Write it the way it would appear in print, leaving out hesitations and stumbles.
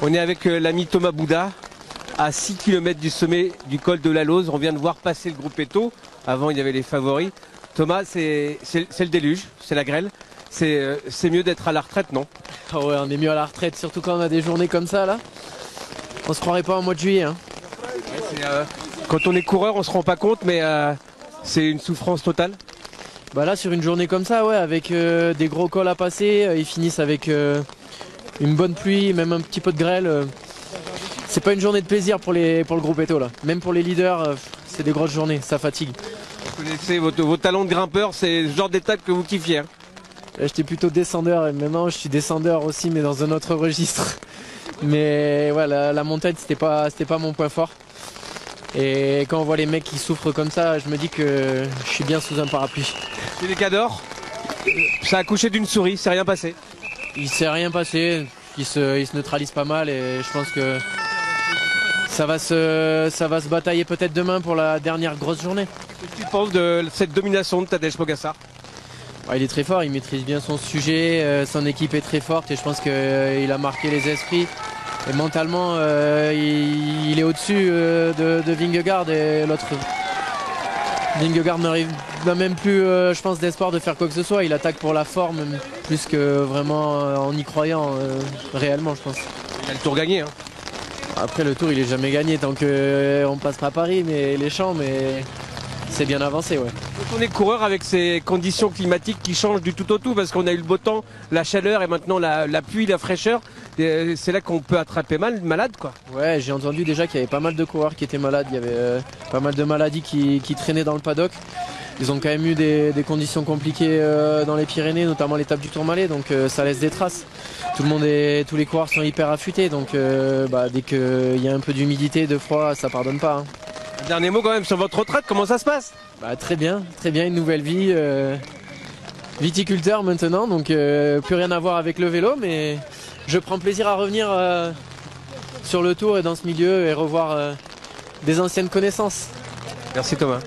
On est avec l'ami Thomas Bouda à 6 km du sommet du col de la Lauze. On vient de voir passer le groupe Eto. Avant, il y avait les favoris. Thomas, c'est le déluge, c'est la grêle. C'est mieux d'être à la retraite, non? Oh ouais, on est mieux à la retraite, surtout quand on a des journées comme ça là. On se croirait pas en mois de juillet. Hein. Ouais, quand on est coureur, on se rend pas compte, mais c'est une souffrance totale. Bah là, sur une journée comme ça, ouais, avec des gros cols à passer, ils finissent avec une bonne pluie, même un petit peu de grêle. C'est pas une journée de plaisir pour le groupe Eto là. Même pour les leaders, c'est des grosses journées, ça fatigue. Vous connaissez vos talents de grimpeur, c'est le genre d'étape que vous kiffiez. Hein. J'étais plutôt descendeur et maintenant je suis descendeur aussi, mais dans un autre registre. Mais voilà, la montagne c'était pas mon point fort. Et quand on voit les mecs qui souffrent comme ça, je me dis que je suis bien sous un parapluie. C'est les cadors. Ça a accouché d'une souris, c'est rien passé. Il s'est rien passé, il se neutralise pas mal et je pense que ça va se batailler peut-être demain pour la dernière grosse journée. Qu'est-ce que tu penses de cette domination de Tadej Pogačar? Il est très fort, il maîtrise bien son sujet, son équipe est très forte et je pense qu'il a marqué les esprits. Et mentalement, il est au-dessus de Vingegaard et l'autre. Vingegaard n'a même plus, je pense, d'espoir de faire quoi que ce soit. Il attaque pour la forme, plus que vraiment en y croyant réellement, je pense. Il a le tour gagné. Hein. Après, le tour, il est jamais gagné tant qu'on passe pas Paris, mais les champs, mais c'est bien avancé, ouais. Quand on est coureur avec ces conditions climatiques qui changent du tout au tout, parce qu'on a eu le beau temps, la chaleur et maintenant la pluie, la fraîcheur, c'est là qu'on peut attraper malade, quoi. Ouais, j'ai entendu déjà qu'il y avait pas mal de coureurs qui étaient malades, il y avait pas mal de maladies qui traînaient dans le paddock. Ils ont quand même eu des conditions compliquées dans les Pyrénées, notamment l'étape du Tourmalet, donc ça laisse des traces. Tous les coureurs sont hyper affûtés, donc dès qu'il y a un peu d'humidité, de froid, ça pardonne pas. Hein. Un dernier mot quand même sur votre retraite, comment ça se passe? Très bien, une nouvelle vie. Viticulteur maintenant, donc plus rien à voir avec le vélo, mais je prends plaisir à revenir sur le tour et dans ce milieu et revoir des anciennes connaissances. Merci Thomas.